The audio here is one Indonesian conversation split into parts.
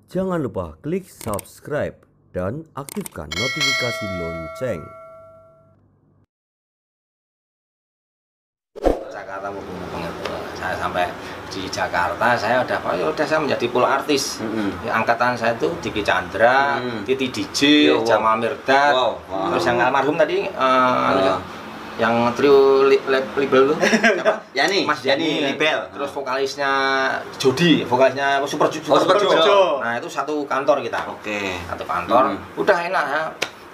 Jangan lupa klik subscribe dan aktifkan notifikasi lonceng. Jakarta banget. Saya sampai di Jakarta, saya udah saya menjadi full artis. Angkatan saya itu Diki Chandra, Titi DJ, Jamal Mirdad, terus yang almarhum tadi yang trio label tuh siapa? Yani, Mas Yani Libel. Terus vokalisnya Jody, vokalisnya Super Jojo. Nah, itu satu kantor kita. Oke. Satu kantor. Udah enak ya.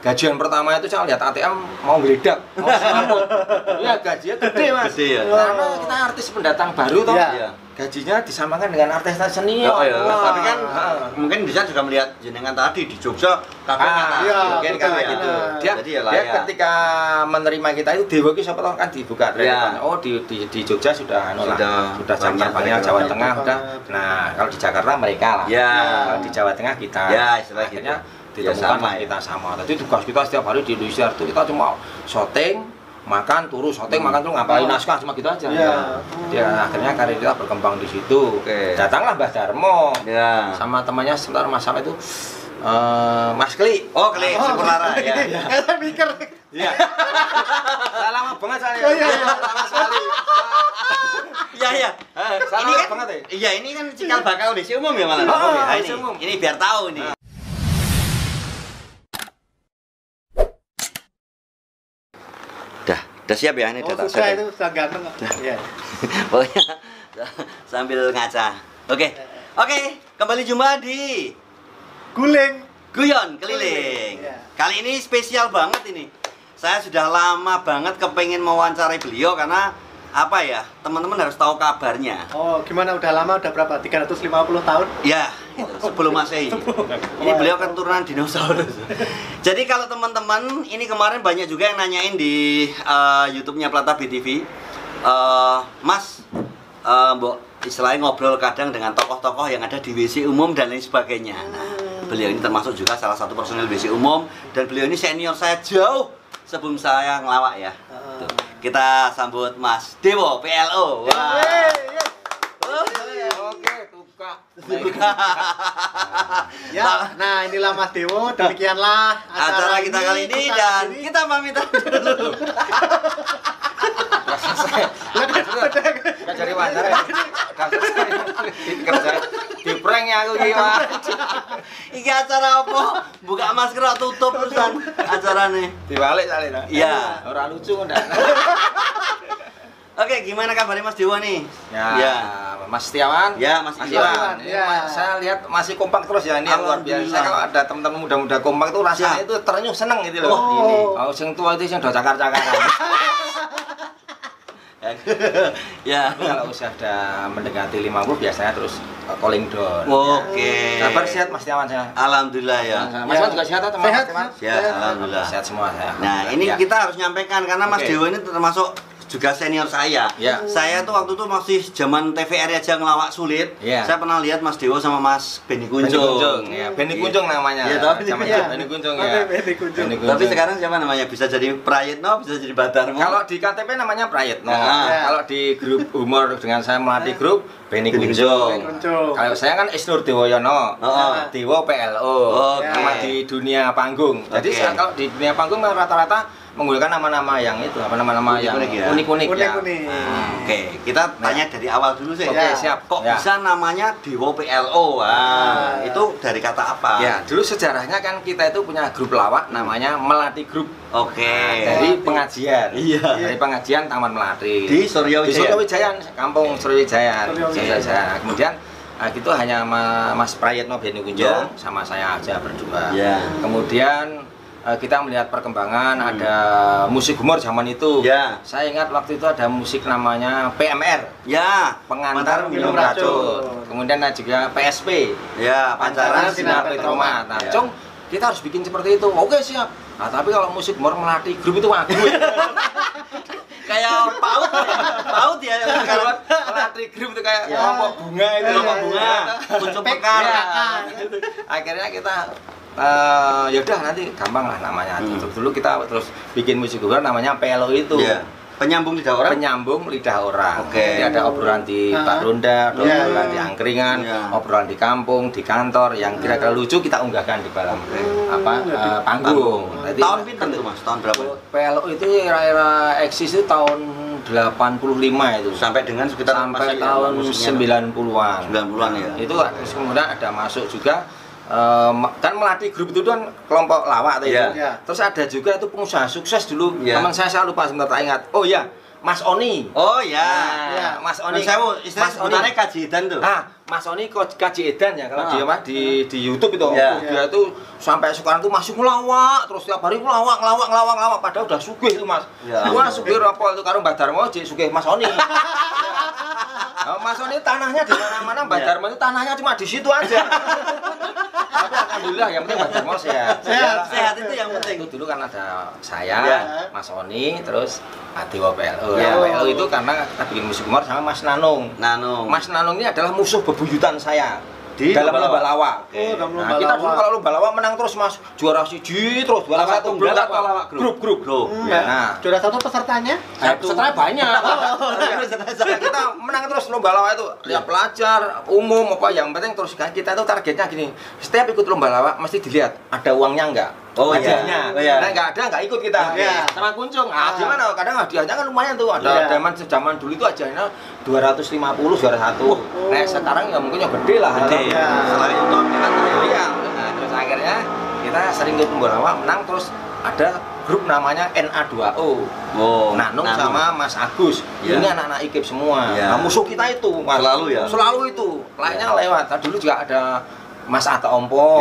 Gajian pertama itu saya lihat ATM mau geledak, mau selamat. Iya, gajinya gede, Mas. Gede ya. Karena kita artis pendatang baru toh. Iya. Gajinya disamakan dengan artis senior. Tapi kan mungkin bisa juga melihat jenengan tadi di Jogja mungkin karena gitu. Dia ketika menerima kita itu Dewa itu siapa tahu kan dibuka oh di Jogja sudah sudah jam terbangnya Jawa Tengah udah. Nah, kalau di Jakarta mereka lah. Kalau di Jawa Tengah kita. Ya, istilah akhirnya ditemukan kita sama. Tadi tugas kita setiap hari di Indonesia itu kita cuma syuting, makan, turu, syuting, makan, turu, ngapain naskah cuma gitu aja. Ya, akhirnya karir kita berkembang di situ. Datanglah Mbah Darmo sama temannya sebentar Mas apa itu Mas Kli. Oh, Kli Sempurna ya. Saya mikir. Iya. Saya lama banget saya. Lama sekali. Iya. Ini kan banget ya. Iya, ini kan cikal bakal desi umum ya malah. Ini biar tahu nih. Udah siap ya ini data sudah itu sudah ganteng kok. Iya. Pokoknya sambil ngaca. Oke, kembali jumpa di Guyon Keliling. Kali ini spesial banget ini. Saya sudah lama banget kepengen mewawancarai beliau karena apa ya, teman-teman harus tahu kabarnya. Oh, gimana udah lama, udah berapa? 350 tahun? Ya, sebelum Masehi. Ini beliau keturunan dinosaurus. Jadi kalau teman-teman, ini kemarin banyak juga yang nanyain di YouTube-nya Plata BTV. Mas, Mbok, istilahnya ngobrol kadang dengan tokoh-tokoh yang ada di WC umum dan lain sebagainya. Nah, beliau ini termasuk juga salah satu personil WC umum dan beliau ini senior saya jauh sebelum saya ngelawak ya. Tuh. Kita sambut Mas Dewo PLO. Wah. Oke, tuka. Ya, nah inilah Mas Dewo, demikianlah acara kita kali ini dan kita pamitan dulu. Enggak jadi wawancara ya. Kerja di prank ya aku gimana. Iki acara apa? Buka masker atau tutup terusan acarane. Dibalik kali nah. Iya. Ora lucu ndak. Oke, gimana kabarnya Mas Dewo nih? Ya, Mas Setiawan. Ya, Mas Setiawan. Saya lihat masih kompak terus ya ini luar biasa. Kalau ada teman-teman muda-muda kompak itu rasanya itu terenyuh seneng gitu loh. Oh, sing tua itu sing do cakar-cakaran. Ya. Kalau udah mendekati 50 biasanya terus calling down. Oke. Kabar sehat Mas Setiawan saya. Alhamdulillah ya. Mas Setiawan juga sehat atau teman? Sehat, alhamdulillah. Sehat semua saya. Nah, ini kita harus nyampaikan karena Mas Dewo ini termasuk juga senior saya. Saya tuh waktu itu masih zaman TVRI aja ngelawak sulit. Saya pernah lihat Mas Dewo sama Mas Benny Kunjung. Benny Kunjung namanya. Iya, tapi Benny Kunjung ya. Tapi sekarang siapa namanya? Bisa jadi Prayitno, bisa jadi Badarmo. Kalau di KTP namanya Prayitno. Kalau di grup humor dengan saya melatih grup Benny Kunjung. Kalau saya kan Isnur Dewoyono. Dewo PLO. Nama di dunia panggung. Jadi kalau di dunia panggung rata-rata menggunakan nama-nama yang itu, nama-nama yang unik-unik ya. Oke, kita tanya dari awal dulu sih. Oke, siap. Kok bisa namanya Dewo PLO? Itu dari kata apa? Ya, dulu sejarahnya kan kita itu punya grup lawak namanya Melati Grup. Oke. Dari pengajian. Iya. Dari pengajian Taman Melati. Di Suryawijaya, kampung Suryawijaya. Kemudian itu hanya Mas Prayitno Benny Kunjung sama saya aja berdua. Kemudian kita melihat perkembangan ada musik humor zaman itu. Saya ingat waktu itu ada musik namanya PMR. Pengantar minum racun. Kemudian ada juga PSP. Pancaran Sinar Petromat. Nah, Cung, kita harus bikin seperti itu. Oke, siap. Nah, tapi kalau musik humor Melati Grup itu waduh. Kayak paut ya kalau Melati Grup itu kayak kelompok bunga itu. Kelompok bunga. Kuncup pekar. Akhirnya kita ya udah nanti gampang lah namanya. Dulu kita terus bikin musik humor namanya PLO itu. Penyambung lidah orang? Penyambung lidah orang. Oke. Jadi ada obrolan di Pak Ronda, ada obrolan di angkringan, obrolan di kampung, di kantor yang kira-kira lucu kita unggahkan di dalam panggung. Tahun pinter tuh Mas? Tahun berapa? PLO itu era eksis itu tahun 85 itu. Sampai dengan sekitar sampai tahun 90-an. 90-an ya. Itu kemudian ada masuk juga kan melatih grup itu kan kelompok lawak itu. Terus ada juga itu pengusaha sukses dulu. Teman saya lupa sebentar tak ingat. Oh iya, Mas Oni. Oh ya. Mas Oni. Mas Oni kaji edan tuh. Mas Oni kaji edan ya kalau dia mah di YouTube itu. Dia itu sampai sekarang tuh masih ngelawak terus tiap hari ngelawak padahal udah sugih itu Mas. Wah, sugih apa itu karo Mbak Darmo sugih Mas Oni. Mas Oni tanahnya di mana-mana, Mbak Darmo itu tanahnya cuma di situ aja. Tapi alhamdulillah yang penting Mbak Darmo sehat. Sehat itu yang penting. Itu dulu kan ada saya, Mas Oni, terus Dewa PLO. PLO itu karena kita bikin musik humor sama Mas Nanung. Mas Nanung ini adalah musuh bebuyutan saya di dalam lomba lawak. Nah, kita dulu kalau lomba lawak menang terus Mas, juara siji terus juara satu grup. Nah, juara satu pesertanya? Pesertanya banyak. Kita menang terus lomba lawak itu. Ya pelajar, umum apa yang penting terus kita itu targetnya gini. Setiap ikut lomba lawak mesti dilihat ada uangnya enggak. Hadiahnya. Nah, enggak ada, enggak ikut kita. Sama kuncung. Gimana? Kadang hadiahnya kan lumayan tuh. Ada zaman dulu itu hadiahnya 250 juara satu. Nah, sekarang ya mungkin yang gede lah. Selain itu kita terus akhirnya kita sering ikut lomba lawak, menang terus ada grup namanya NA2O. Nanung sama Mas Agus. Ini anak-anak IKIP semua. Nah, musuh kita itu selalu itu. Lainnya lewat. Dulu juga ada Mas Atta Ompong.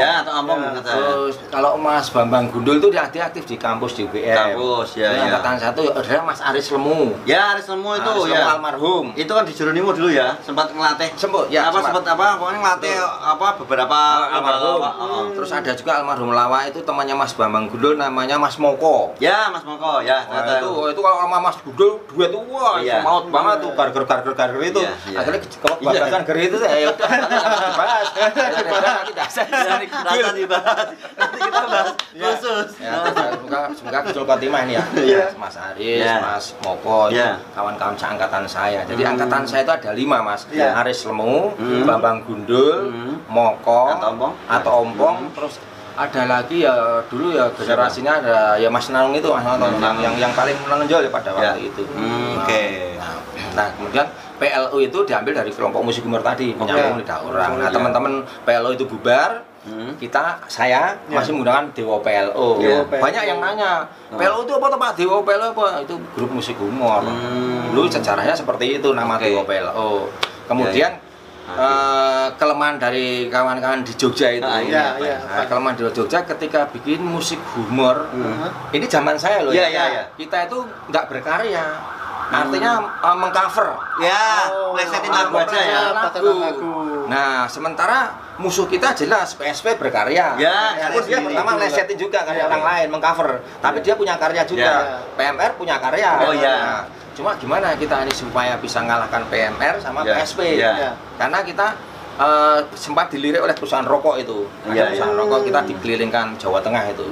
Terus kalau Mas Bambang Gundul itu dia aktif di kampus di UGM. Angkatan 1 adalah Mas Aris Lemu. Aris Lemu itu almarhum. Itu kan di Jeronimo dulu ya, sempat ngelatih. Sempat pokoknya ngelatih beberapa almarhum. Terus ada juga almarhum lawak itu temannya Mas Bambang Gundul namanya Mas Moko. Mas Moko itu kalau sama Mas Gundul duet tuh maut banget tuh garger itu. Akhirnya kalau bahasan ger itu saya dibahas. Nanti dibahas. Nanti kita bahas khusus. Semoga kecil khotimah ini ya. Mas Aris, Mas Moko, kawan-kawan seangkatan saya. Jadi angkatan saya itu ada 5 Mas. Aris Lemu, Bambang Gundul, Moko, atau Ompong, terus ada lagi ya dulu ya generasinya ada ya Mas Nanung itu yang paling menonjol ya pada waktu itu. Nah kemudian PLO itu diambil dari kelompok musik humor tadi, penyambung lidah orang. Nah teman-teman PLO itu bubar, saya masih menggunakan Dewa PLO. Banyak yang nanya, PLO itu apa Pak? Dewa PLO apa? Itu grup musik humor. Dulu sejarahnya seperti itu nama Dewa PLO. Kemudian kelemahan dari kawan-kawan di Jogja itu. Kelemahan di Jogja ketika bikin musik humor. Ini zaman saya loh. Kita itu nggak berkarya. Artinya mengcover. Plesetin lagu aja ya. Nah, sementara musuh kita jelas PSP berkarya. Dia pertama lesetin juga kan orang lain mengcover. Tapi dia punya karya juga. PMR punya karya. Cuma gimana kita ini supaya bisa ngalahkan PMR sama PSP? Karena kita sempat dilirik oleh perusahaan rokok itu. Perusahaan rokok kita dikelilingkan Jawa Tengah itu.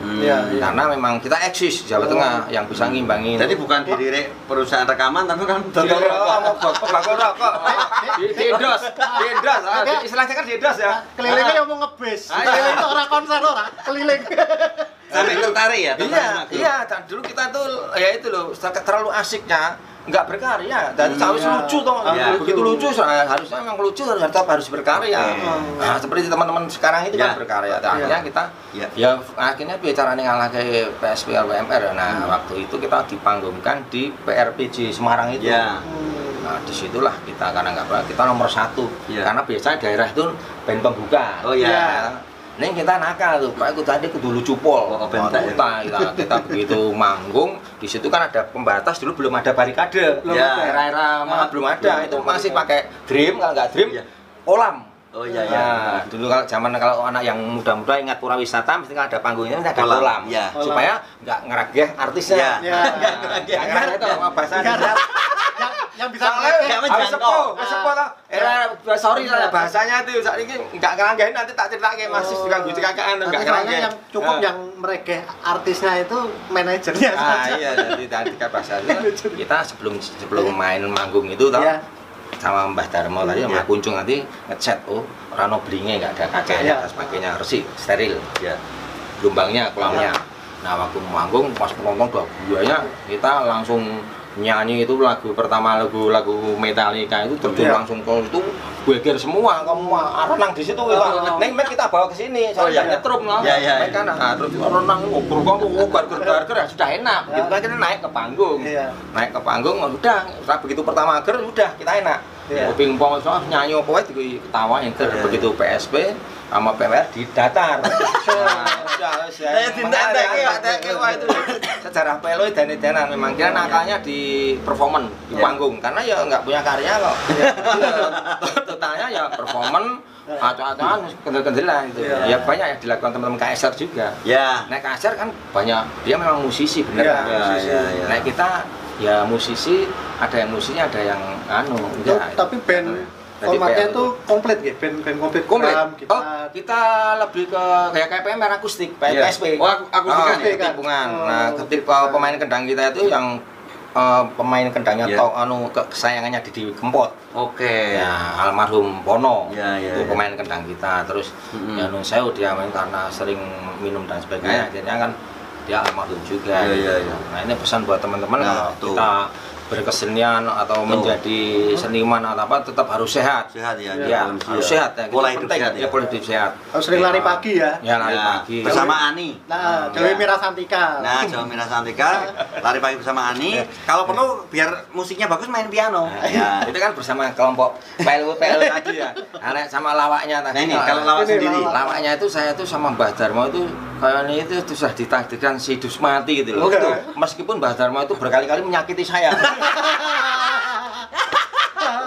Karena memang kita eksis Jawa Tengah yang bisa ngimbangin. Jadi bukan dilirik perusahaan rekaman tapi kan bakal rokok. Diendos. Istilahnya kan diendos ya. Kelilingnya mau ngebis. Keliling itu orang konser keliling. Sampai tertarik ya? Iya. Dulu kita tuh ya itu loh terlalu asiknya. Nggak berkarya, dan harus lucu toh. Begitu lucu harusnya memang lucu harus berkarya. Nah seperti teman-teman sekarang itu kan berkarya. Akhirnya kita akhirnya bicara nih ngalah ke PSP PMR. Nah waktu itu kita dipanggungkan di PRPJ Semarang itu. Nah disitulah kita karena kita nomor 1 karena biasanya daerah itu band pembuka. Ini kita nakal tuh, Pak, kudu lucu pol. Kita begitu manggung, di situ kan ada pembatas, dulu belum ada barikade. Era-era belum ada, itu masih pakai dream, kalau nggak dream, kolam. Dulu kalau anak yang muda-muda ingat pura wisata, mesti kan ada panggungnya, ada kolam. Supaya nggak ngerageh artisnya. Ngerageh itu bahasa yang bisa soalnya nggak habis menjangkau. sepo toh. Sorry lah bahasanya itu saat ini enggak ngelanggain nanti tak ceritake Mas juga guci kakaan enggak Soalnya ngelanggain. yang cukup yang mereka artisnya itu manajernya saja. Iya, jadi tadi kan bahasanya kita sebelum main manggung itu toh Iya. sama Mbah Darmo tadi sama Kuncung nanti ngechat rano blinge enggak ada kakeknya dan sebagainya resik steril Ya. gelombangnya kolamnya. Nah waktu manggung pas penonton udah buahnya kita langsung nyanyi itu lagu pertama lagu Metallica itu terjun langsung ke itu geger semua kamu renang di situ neng kita bawa ke sini soalnya nyetrum lah mereka terus renang ngobrol kamu garger ya sudah enak gitu kan kita naik ke panggung udah begitu pertama ger udah kita enak pingpong soal nyanyi apa itu ketawa yang begitu PSP sama PWR di datar. Itu sejarah pelo dan memang kira nakalnya di performan di panggung karena ya nggak punya karya kok. Totalnya ya performan acak-acakan kendel-kendelan itu. Ya banyak yang dilakukan teman-teman KSR juga. Ya. Nah KSR kan banyak dia memang musisi beneran. Nah kita ya musisi ada yang musisinya ada yang enggak. Tapi band formatnya itu komplit ya, band komplit. Kita lebih ke kayak PMR akustik, PSP. Akustik tipungan. Nah, ketika pemain kendang kita itu yang pemain kendangnya kesayangannya Didi Kempot. Oke. Ya, almarhum Pono. Itu pemain kendang kita. Terus ya nun sewu dia main karena sering minum dan sebagainya. Akhirnya kan dia almarhum juga. Nah, ini pesan buat teman-teman kalau kita berkesenian atau menjadi seniman atau apa tetap harus sehat. Harus sehat ya. Pola hidup sehat ya. Pola hidup sehat. Harus sering lari pagi ya. Ya lari pagi. Bersama Ani. Nah, Jawa Mira Santika. Nah, Jawa Mira Santika lari pagi bersama Ani. Kalau perlu biar musiknya bagus main piano. Ya. Itu kan bersama kelompok PLU tadi ya. Anak sama lawaknya tadi. Nah, ini kalau lawak sendiri. Lawaknya itu saya tuh sama Mbah Darmo itu kayaknya itu sudah ditakdirkan hidup mati gitu loh. Meskipun Mbah Darmo itu berkali-kali menyakiti saya.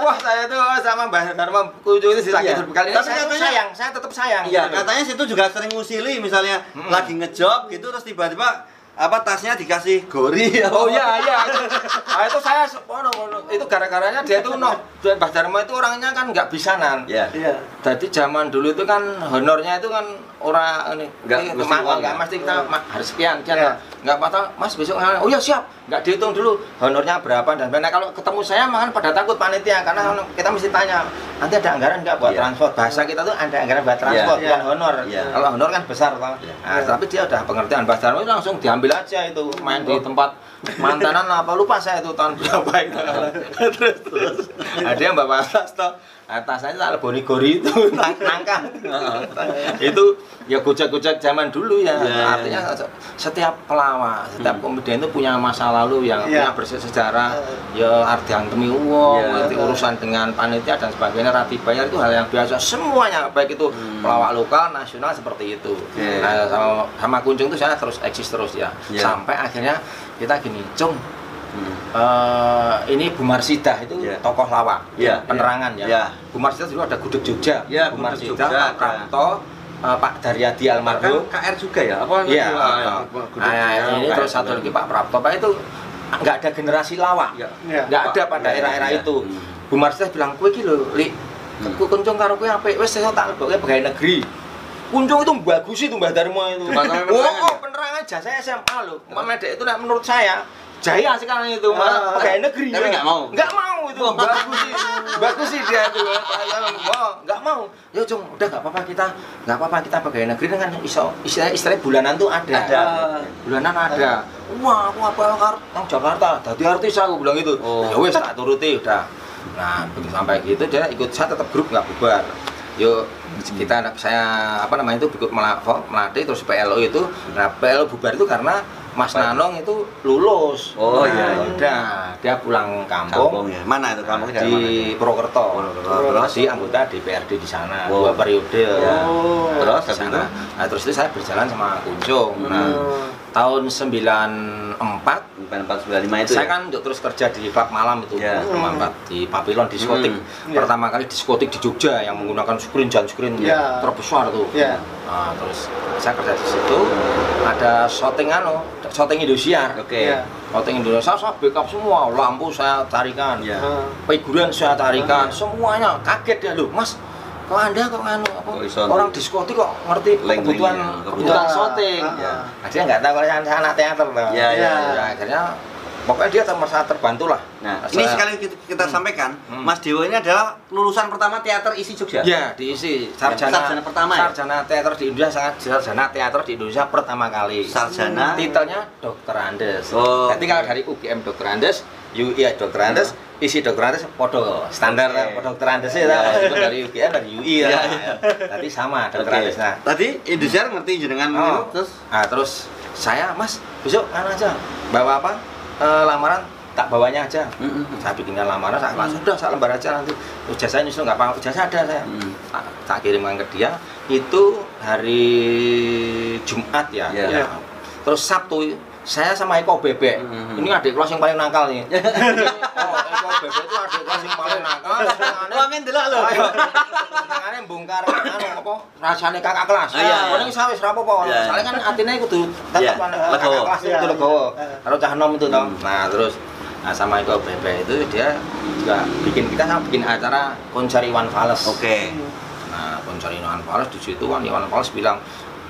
Wah saya tuh sama Mbah Darmo Kuncung itu disakiti berkali-kali. Tapi saya tetap sayang. Iya, katanya situ juga sering ngusili misalnya lagi ngejob gitu terus tiba-tiba tasnya dikasih gori. Oh iya. Itu saya itu gara-garanya dia itu Mbah Darmo itu orangnya kan nggak bisanan. Iya. Jadi zaman dulu itu kan honornya itu kan orang ini nggak mesti kita harus sekian nggak patah Mas besok oh ya siap nggak dihitung dulu honornya berapa dan benar kalau ketemu saya makan pada takut panitia karena kita mesti tanya nanti ada anggaran nggak buat transport bahasa kita tuh ada anggaran buat transport bukan honor kalau honor kan besar toh tapi dia udah pengertian Mbah Darmo itu langsung diambil aja itu main di tempat mantanan apa lupa saya itu tahun berapa itu terus ada yang bawa atas toh atasnya tak leboni gori itu nangka itu ya gojek-gojek zaman dulu ya artinya setiap pelawak setiap komedian itu punya masa lalu yang punya bersejarah ya Ardian Temi Uwong urusan dengan panitia dan sebagainya Rati Bayar itu hal yang biasa semuanya baik itu pelawak lokal nasional seperti itu nah sama Kuncung itu saya terus eksis terus ya sampai akhirnya kita gini Cung ini Bu Marsidah itu tokoh lawak penerangan ya. Bu Marsidah dulu ada Gudeg Jogja Bu Marsidah, Pak Prapto, Pak Daryadi almarhum KR juga ya? Apa? Iya. Ini terus satu lagi Pak Prapto. Pak itu nggak ada generasi lawak, nggak ada pada era-era itu. Bu Marsidah bilang kue gitu, Li, Kuncung karo kue apa? Wes saya tak leboknya pegawai negeri. Kuncung itu bagus itu Mbah Darmo itu. Penerangan jasa SMA loh. Medek itu menurut saya jaya sekarang itu pegawai negeri tapi nggak mau itu bagus sih dia tuh nggak mau ya Cung udah nggak apa-apa kita pegawai negeri dengan istilah bulanan tuh ada bulanan ada wah aku apa orang Jakarta jadi artis aku bilang gitu ya wes tak turuti udah nah begitu sampai gitu dia ikut saya tetap grup nggak bubar yuk saya itu ikut melatih terus PLO itu nah PLO bubar itu karena Mas Nanong itu lulus. Udah dia pulang kampung. Mana itu kampungnya? Di Purwokerto. Terus di anggota DPRD di sana 2 periode. Terus di sana. Nah, terus itu saya berjalan sama Kuncung. Nah, tahun 94 95 itu. Saya kan terus kerja di klub malam itu. Di Papilon diskotik. Pertama kali diskotik di Jogja yang menggunakan screen terbesar tuh. Nah, terus saya kerja di situ ada syuting Indosiar. Hotel Indonesia saya backup semua, lampu saya tarikan, figuran saya tarikan, semuanya kaget dia loh, Mas. Kok Anda kok nganu apa? Orang diskotik kok ngerti kebutuhan syuting. Nah, dia nggak tahu kalau saya anak teater loh. Akhirnya pokoknya dia merasa terbantu lah. Nah, ini sekali kita sampaikan, Mas Dewo ini adalah lulusan pertama teater isi Jogja. Ya, diisi sarjana pertama. Sarjana teater di Indonesia, sarjana teater di Indonesia pertama kali. Sarjana. Titelnya Dokter Andes. Oh. Jadi kalau dari UGM Dokter Andes, UI Dokter Andes, isi Dokter Andes podo standar Dokter Andes ya. Itu dari UGM dari UI ya. Tadi sama Dokter Andes. Nah, tadi Indosiar ngerti jenengan terus saya, Mas, besok aja bawa apa? Lamaran tak bawanya aja. Saya bikinkan lamaran, saya sudah saya lembar aja nanti. Ijazah nyusul nggak apa-apa, ijazah ada saya. Tak kirimkan ke dia. Itu hari Jumat ya. Terus Sabtu saya sama Eko Bebek. Ini adik kelas yang paling nakal nih. Eko Bebek itu adik kelas yang paling nakal. Wangen delok lho. Senengane bongkar apa rasane kakak kelas. Ini saya wis rapopo. Soalnya kan atine kudu tetep kakak kelas itu legowo. Karo cah nom itu toh. Nah, terus sama Eko Bebek itu dia juga bikin acara konser Iwan Fals. Nah, konser Iwan Fals di situ kan Iwan Fals bilang,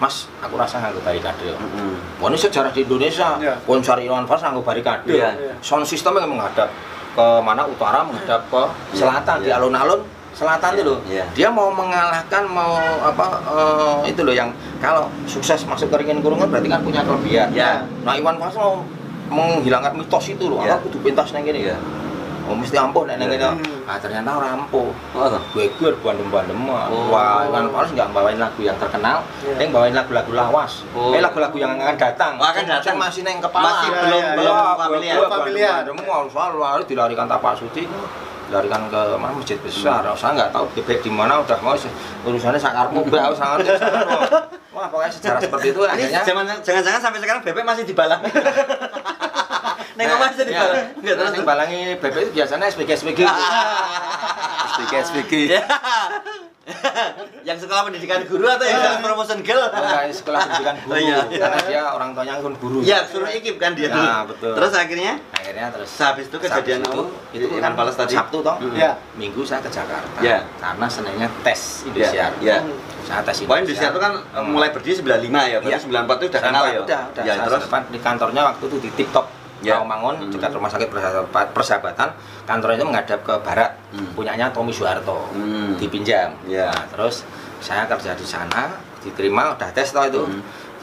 Mas, aku rasa nganggo barikade. Wah, ini sejarah di Indonesia. Konser Iwan Fals nganggo barikade. Sound systemnya menghadap ke mana utara, menghadap ke selatan di alun-alun selatan itu loh. Dia mau mengalahkan itu loh yang kalau sukses masuk ke ringin kurungan berarti kan punya kelebihan. Nah, Iwan Fals mau menghilangkan mitos itu loh. Aku kudu pentas nang kene. Oh, mesti ampuh nang kene. Ah, ternyata ora ampuh. Geger bandem-bandem. Wah, Iwan Fals nggak bawain lagu yang terkenal, yang bawain lagu-lagu lawas. Lagu-lagu yang akan datang. Akan datang masih neng kepala. Masih belum familiar. Semua selalu dilarikan tapak suci. Dilarikan ke mana masjid besar. Saya nggak tahu Bebek di mana, udah mau urusannya sakarmu bau sangat. Wah, pokoknya sejarah seperti itu akhirnya. Jangan-jangan sampai sekarang Bebek masih dibalangi. Neng omah masih dibalangi. Enggak terus dibalangi Bebek itu biasanya SPG. Yang sekolah pendidikan guru atau yang promotion girl? Sekolah pendidikan guru. Karena dia orang tuanya kan guru. Iya, suruh ikip kan dia dulu. Nah, betul. Terus akhirnya terus habis itu kejadian itu kan Fals tadi Sabtu toh. Minggu saya ke Jakarta. Karena Seninnya tes Indosiar. Saya tes Indosiar. Pokoknya Indosiar itu kan mulai berdiri 95 ya, berarti 94 itu udah kenal ya. Udah. Terus di kantornya waktu itu di TikTok. Rawamangun dekat Rumah Sakit Persahabatan, kantornya itu menghadap ke barat, punyanya Tommy Soeharto, dipinjam. Nah, terus saya kerja di sana, diterima, udah tes toh itu.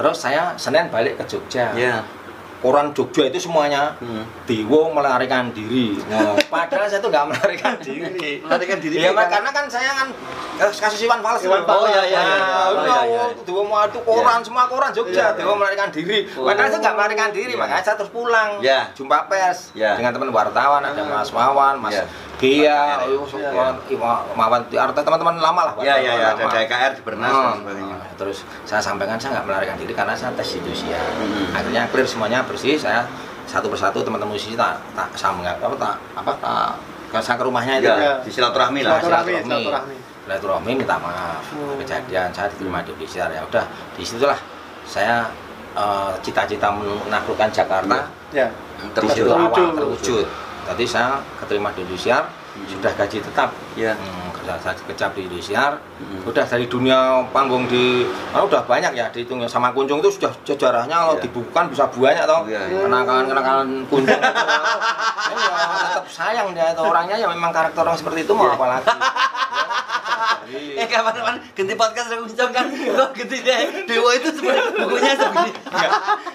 Terus saya Senin balik ke Jogja. Koran Jogja itu semuanya Dewo melarikan diri. Nah, padahal saya tuh nggak melarikan diri. Melarikan diri. Ya, karena kan saya kan kasus Iwan Fals. Oh iya. Dewo mau itu koran semua koran Jogja. Dewo melarikan diri. Padahal saya nggak melarikan diri, makanya saya terus pulang. Jumpa pers dengan teman wartawan, ada Mas Wawan, Mas Gia, Mawan Tiarto, teman-teman lama lah. Ada DKR di Bernas dan sebagainya. Terus saya sampaikan saya nggak melarikan diri karena saya tes Indosiar. Akhirnya clear semuanya bersih. Saya satu persatu teman-teman musisi saya ke rumahnya itu di silaturahmi lah. Silaturahmi minta maaf kejadian saya diterima di Indosiar. Ya udah di situlah saya cita-cita menaklukkan Jakarta terwujud. Tadi saya keterima di Indosiar, sudah gaji tetap. Saya kecap di Indosiar, udah dari dunia panggung udah banyak ya dihitungnya. Sama Kunjung itu sudah sejarahnya kalau dibukukan bisa banyak toh. Kenakalan Kunjung. Tetap sayang dia itu orangnya ya memang karakter orang seperti itu mau apa lagi. Kapan-kapan ganti podcast aku Kunjung kan. Ganti deh. Dewo itu sebenarnya bukunya segini.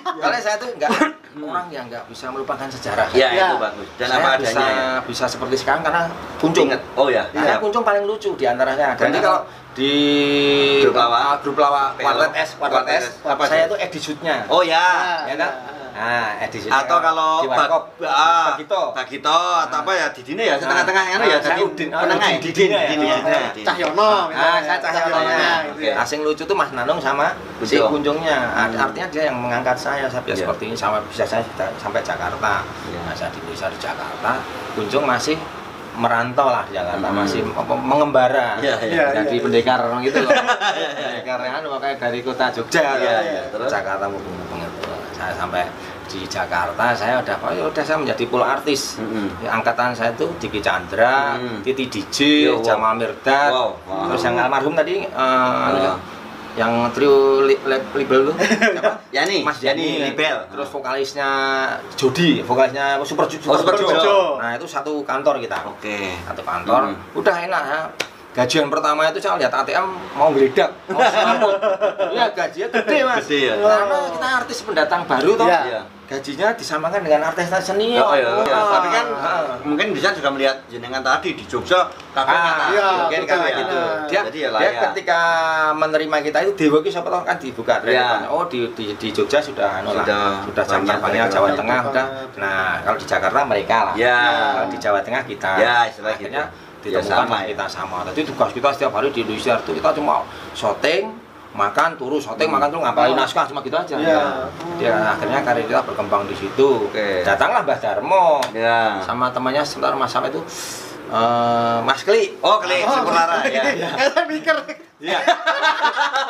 Kalau saya tuh enggak orang yang nggak bisa melupakan sejarah. Itu bagus. Dan saya apa adanya bisa seperti sekarang karena Kunjung. Karena Kunjung paling lucu di antaranya. Jadi kalau di grup lawa Quartet S, saya itu edisutnya. Ya kan? Nah, edisutnya. Atau kalau Bagito atau apa ya Didine ya setengah-tengah ya jadi penengah Didine. Cahyono. Saya Cahyononya. Asing lucu tuh Mas Nanung sama si Kunjungnya. Artinya dia yang mengangkat saya biasa seperti ini bisa saya sampai Jakarta. Nah, saya bisa di Jakarta, Kunjung masih merantau lah di Jakarta, masih mengembara, jadi pendekar orang gitu loh. Pendekar yang makanya dari kota Jogja, terus Jakarta mau saya sampai di Jakarta saya udah saya menjadi full artis. Angkatan saya itu Diki Chandra, Titi DJ, Jamal Mirdad, terus yang almarhum tadi yang trio label tuh siapa? Yani, Mas Yani Libel. Terus vokalisnya Jody, vokalisnya Super Jojo. Nah itu satu kantor kita. Oke. Satu kantor. Udah enak ya. Gajian pertama itu saya lihat ATM mau geledak, mau selamut. Iya gajinya gede mas. Gede ya. Karena kita artis pendatang baru toh. Iya. Gajinya disamakan dengan artis senior. Tapi kan mungkin bisa juga melihat jenengan tadi di Jogja mungkin kan gitu. Dia ketika menerima kita itu Dewa ki siapa tahu kan dibuka oh di Jogja sudah sudah jam terbangnya Jawa Tengah udah. Nah, kalau di Jakarta mereka lah. Kalau di Jawa Tengah kita. Akhirnya ditemukan kita sama. Tadi tugas kita setiap hari di Indonesia itu kita cuma syuting, makan turu, syuting, makan turu, ngapain naskah cuma gitu aja. Dia akhirnya karir kita berkembang di situ. Datanglah Mbah Darmo sama temannya sebentar Mas sama itu Mas Kli. Oh Kli, Sempurna ya. Saya mikir. Iya.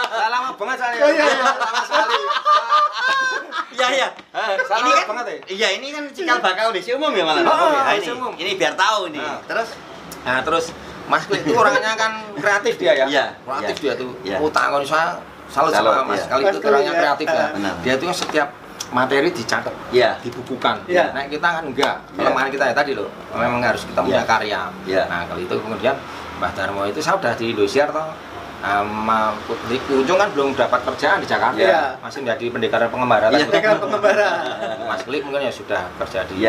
Saya lama banget saya. Lama sekali. Iya. Ini kan banget ya. Iya, ini kan cikal bakal audisi umum ya malah. Ini biar tahu nih. Terus Mas Kli itu orangnya kan kreatif dia ya. Kreatif dia tuh. Utang kalau saya salut sama Mas Kli itu orangnya kreatif ya. Dia tuh setiap materi dicatat, dibukukan. Nah kita kan enggak. Kelemahan kita ya tadi loh. Memang harus kita punya karya. Nah kalau itu kemudian Mbah Darmo itu saya udah di Indosiar toh. Di Ujung kan belum dapat kerjaan di Jakarta. Masih menjadi pendekar pengembara. Pendekar pengembara. Mas Kli mungkin ya sudah kerja di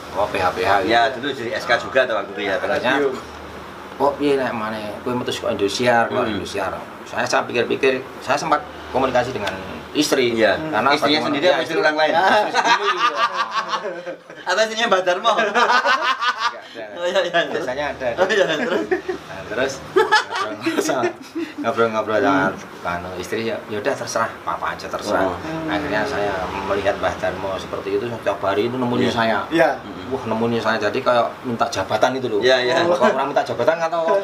PH-PH. Ya dulu jadi SK juga tuh waktu itu ya. Katanya kok piye nek maneh kowe metu ke Indosiar, Indosiar. Saya pikir-pikir, saya sempat komunikasi dengan istri. Karena istrinya sendiri apa istri orang lain? Atau istrinya Mbah Darmo? Biasanya ada. Terus ngobrol sama istri ya udah terserah apa aja terserah. Akhirnya saya melihat Mbah Darmo seperti itu setiap hari itu nemuin saya. Wah nemuin saya jadi kayak minta jabatan itu loh. Kalau orang minta jabatan atau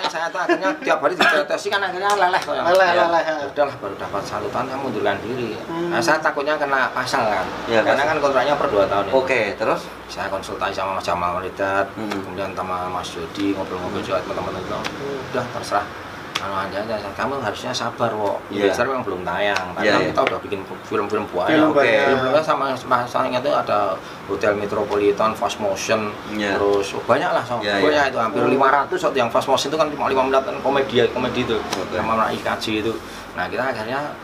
saya tuh akhirnya tiap hari ditesi kan akhirnya leleh kok. Udahlah baru dapat 1 tahun saya mundurkan diri. Nah, saya takutnya kena pasal kan. Karena kan kontraknya per 2 tahun. Oke, terus saya konsultasi sama Mas Jamal Mirdad, kemudian sama Mas Jody ngobrol-ngobrol juga teman-teman itu. Udah terserah. Aja kamu harusnya sabar kok. Indosiar memang belum tayang. Karena kita udah bikin film-film banyak. Film-filmnya sama saya itu ada Hotel Metropolitan, Fast Motion, terus banyak lah banyak itu hampir 500 waktu yang Fast Motion itu kan cuma 5 menit komedi itu sama IKJ itu. Nah kita akhirnya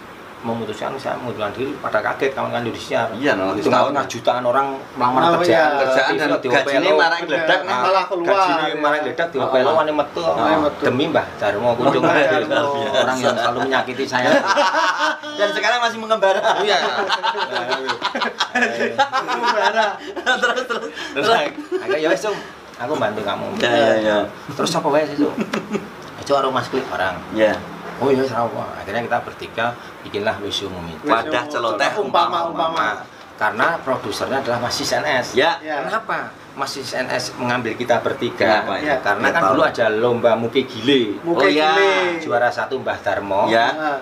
memutuskan saya mengundurkan diri pada kaget kawan-kawan Indosiar. Itu setengah jutaan orang melamar kerjaan dan gajinya marah geledak malah keluar. Gajinya marah geledak di Opelo wani metu demi Mbah Darmo kunjung orang yang selalu menyakiti saya. Dan sekarang masih mengembara. Iya. Mengembara. Terus. Agak ya wes Cung, aku bantu kamu. Terus apa wae sih Cung? Coba Mas Kli orang. Oh iya serawa. Akhirnya kita bertiga bikinlah Wis Umum itu. Wadah celoteh umpama. Karena produsernya adalah Mas CNS. Kenapa Mas CNS mengambil kita bertiga? Karena kan dulu aja lomba Muke Gile. Juara 1 Mbah Darmo.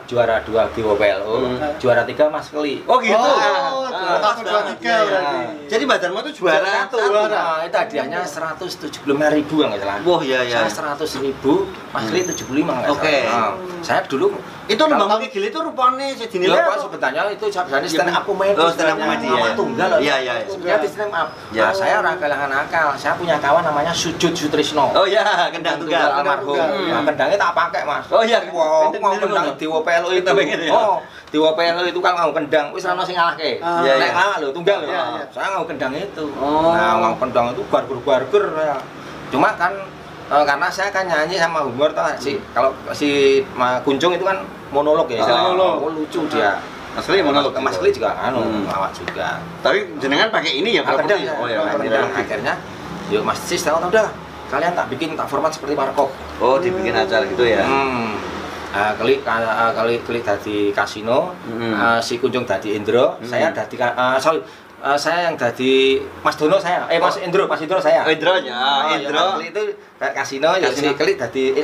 Juara 2 Dewa PLO. Juara 3 Mas Kli. Oh gitu. Juara 3 berarti. Jadi Mbah Darmo itu juara 1. Itu hadiahnya 175.000 enggak salah. Wah iya. Saya 100.000, Mas Kli 75 enggak salah. Saya dulu itu lomba Muke Gile itu rupanya sedini lho sebenarnya itu jadi stand up comedy. Stand up comedy tunggal. Iya. Dia stand up. Saya orang kelangan akal. Saya punya kawan namanya Sujud Sutrisno. Oh iya, kendang tunggal almarhum. Kendangnya tak pakai, Mas. Oh iya. Wow, mau kendang Dewa PLO itu. Oh, Dewa PLO itu kan mau kendang, wis ana sing ngalahke. Nek ngalah lho tunggal lho. Saya mau kendang itu. Nah, mau kendang itu barger ya. Cuma kan karena saya kan nyanyi sama humor toh kalau si Kunjung itu kan monolog ya. Oh, lucu dia. Mas Kli monolog. Mas Kli juga lawak juga. Tapi jenengan pakai ini ya kendang. Oh ya, akhirnya yuk Mas Sis tahu udah kalian tak format seperti Warkop. Oh, dibikin acara gitu ya. Kali tadi kasino, si Kunjung tadi Indro, saya tadi saya yang jadi Mas Dono saya, Mas Indro saya. Indro ya, Indro itu kasino ya si Keli jadi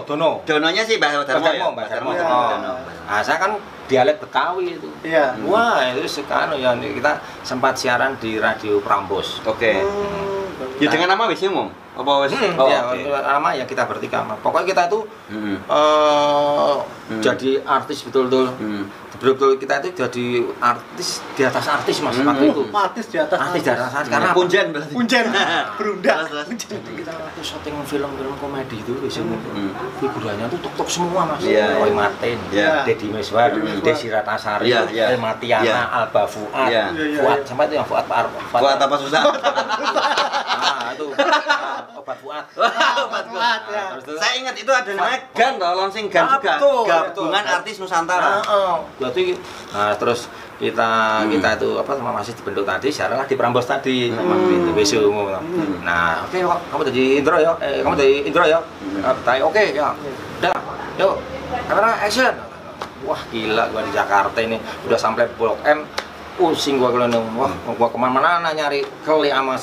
Dono. Dononya sih Mbah Darmo. Mbah Darmo. Nah, saya kan dialek Betawi itu. Iya. Wah, itu sekarang ya kita sempat siaran di Radio Prambos. Oke. Ya dengan nama wis umum. Apa wis? Nama ya kita bertiga. Pokoknya kita tuh jadi artis betul-betul. Betul-betul kita itu jadi artis di atas artis Mas waktu itu. Artis di atas artis karena punjen berarti. Punjen. Berundak. Jadi kita waktu syuting film-film komedi itu biasanya figurannya tuh tok-tok semua Mas. Roy Martin, Deddy Miswar, Desi Ratnasari, Matiana, Alba Fuad, Fuad sampai itu yang Fuad apa susah? Nah, itu obat Fuad. Obat Fuad ya. Saya ingat itu ada namanya GAN toh, launching GAN juga. Gabungan Artis Nusantara. Berarti terus kita itu masih dibentuk tadi, siaranlah di Prambos tadi sama itu besok umum. Nah, oke kamu jadi intro ya. Kamu jadi intro ya. Oke ya. Udah. Yuk. Kamera action. Wah, gila gua di Jakarta ini udah sampai Blok M. Pusing gua kalau wah gua kemana-mana nyari Keli sama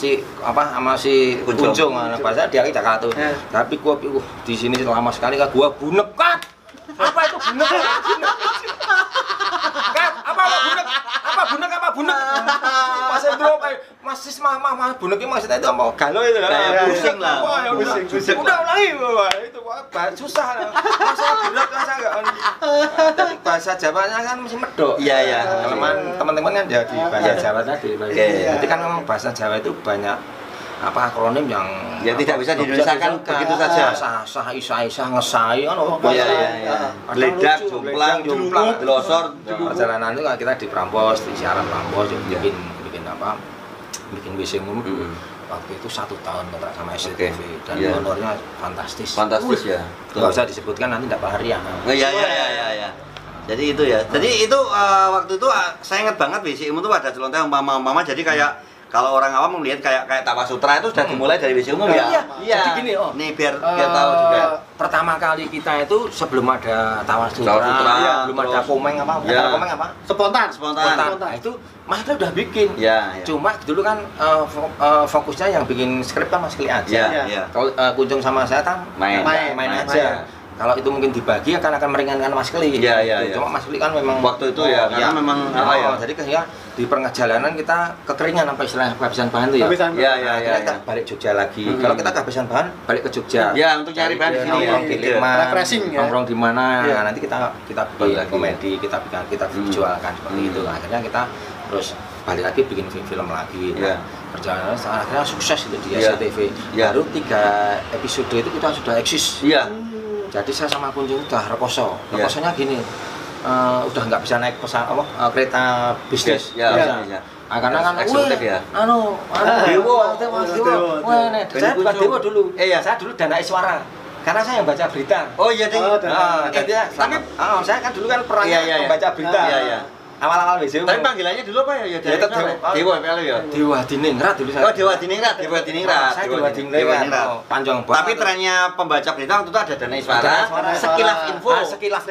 si Kunjung bahasa dia ke Jakarta tuh. Tapi gua di sini lama sekali gua bunek kat. Apa itu bunek? Kat, apa bunek? Mas Endro Mas mah bunek ini maksudnya itu apa? Galau itu lah. Pusing lah. Pusing. Udah ulangi itu susah. Masa bunek masa enggak. Bahasa Jawanya kan mesti medok. Iya. Teman-teman kan jadi bahasa Jawa tadi. Jadi kan memang bahasa Jawa itu banyak akronim yang tidak bisa dinulisakan begitu saja. Sah, isa, ngesai kan Ledak, jomplang, delosor. Perjalanan itu kita di Prambos, di siaran Prambos bikin WC umum. Waktu itu 1 tahun kontrak sama SCTV dan honornya fantastis. Fantastis ya. Nggak usah disebutkan nanti tidak bahari ya. Iya. Jadi itu ya. Jadi itu waktu itu saya ingat banget WC umum itu ada celoteh umpama jadi kayak kalau orang awam melihat kayak Tawa Sutra itu sudah dimulai dari WC umum ya. Iya. Jadi gini nih biar tahu juga. Pertama kali kita itu sebelum ada Tawa Sutra, belum ada Komeng apa? Komeng apa? Spontan. Nah, itu Mas itu udah bikin. Cuma dulu kan fokusnya yang bikin skrip kan Mas Keli aja. Kalau Kunjung sama saya kan main aja. Kalau itu mungkin dibagi akan meringankan Mas Keli. Iya. Cuma Mas Keli kan memang waktu itu karena memang jadi kayak di perjalanan kita kekeringan sampai istilah kehabisan bahan tuh ya. Kita balik Jogja lagi. Kalau kita kehabisan bahan balik ke Jogja. Ya, untuk cari bahan di sini refreshing ya. Nongkrong di mana? Nanti kita bikin komedi, kita jualkan seperti itu. Akhirnya kita terus balik lagi bikin film lagi. Perjalanan akhirnya sukses itu di SCTV. Baru 3 episode itu kita sudah eksis. Jadi saya sama Kunjung udah rekoso. Rekosonya gini, udah nggak bisa naik kereta bisnis. Karena kan Dewo. Saya bukan Dewo dulu. Saya dulu Dana Iswara. Karena saya yang baca berita. Oh iya, tapi saya kan dulu kan pernah membaca berita. Awal-awal WC. Tapi panggilannya dulu apa ya? Dewa PL ya. Dewa Diningrat dulu saya. Dewa Diningrat. Saya Dewa Diningrat. Panjang banget. Tapi trennya pembaca berita waktu itu ada Dana Iswara. Sekilas info. Sekilas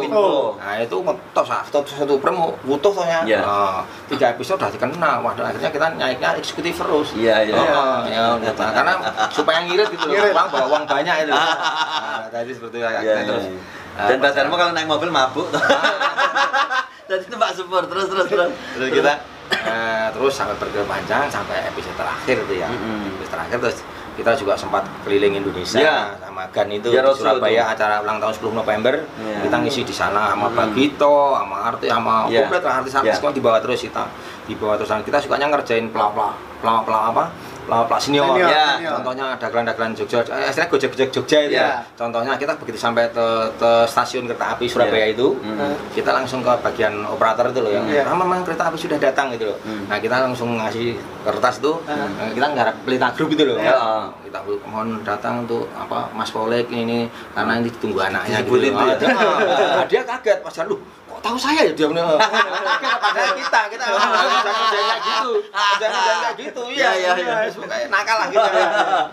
info. Nah, itu ngetos satu promo butuh soalnya. 3 episode udah dikenal. Wah, akhirnya kita naiknya eksekutif terus. Iya. Karena supaya ngirit gitu loh. Uang banyak itu. Nah, tadi seperti itu terus. Dan Pak Darmo kalau naik mobil mabuk. Jadi itu Pak Supur terus kita terus sampai berjalan panjang sampai episode terakhir itu ya. Episode terakhir terus kita juga sempat keliling Indonesia sama GAN itu di Surabaya acara ulang tahun 10 November. Kita ngisi di sana sama Bagito, sama Arti, sama komplit artis-artis kok dibawa terus kita. Kita sukanya ngerjain pelawak senior. Contohnya dagelan-dagelan Jogja, istilahnya gojek-gojek Jogja itu ya. Contohnya kita begitu sampai ke stasiun kereta api Surabaya itu, kita langsung ke bagian operator itu loh yang memang kereta api sudah datang gitu loh. Nah, kita langsung ngasih kertas itu, kita nggarap pelita grup gitu loh. Kita mohon datang untuk Mas Polek ini karena ini ditunggu anaknya gitu. Dia kaget pas lu tahu saya ya dia benar. Padahal kita jangan kayak gitu. Iya. Pokoknya nakal lah gitu.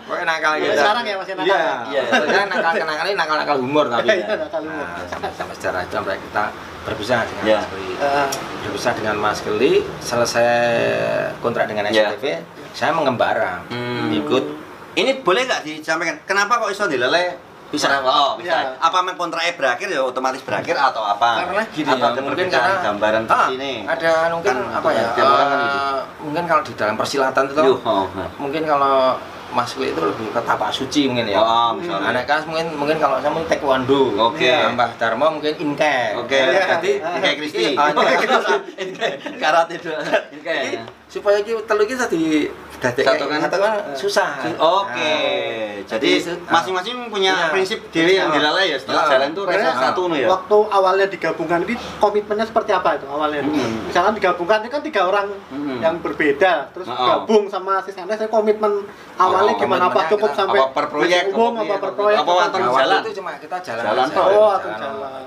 Pokoknya nakal gitu. Sekarang ya masih nakal. Iya. Nakal humor tapi. Sampai sejarah itu sampai kita berpisah dengan Mas Keli. Berpisah dengan Mas Keli, selesai kontrak dengan SCTV, saya mengembara, ikut. Ini boleh nggak disampaikan? Kenapa kok iso dileleh? Bisa. Oh, bisa. Apa memang kontraknya berakhir ya otomatis berakhir atau apa? Karena gini atau ya, mungkin karena karena gambaran di sini. Ada mungkin Kan apa ya? Mungkin kalau di dalam persilatan itu mungkin kalau Mas Kli itu lebih ke tapak suci mungkin ya. Oh, misalnya. Anak kelas mungkin kalau saya mungkin taekwondo. Oke. Mbah Darmo mungkin inke. Oke. Jadi kayak Kristi. Karate itu. Inke. Supaya telu iki tadi satu kan susah. Oke. Jadi masing-masing punya prinsip diri yang dilalai ya setelah jalan itu rasa satu nih ya. Waktu awalnya digabungkan ini komitmennya seperti apa itu awalnya? Misalkan digabungkan ini kan 3 orang yang berbeda, terus gabung sama asisten saya komitmen awalnya gimana, apa cukup sampai per proyek umum apa per proyek apa jalan itu cuma kita jalan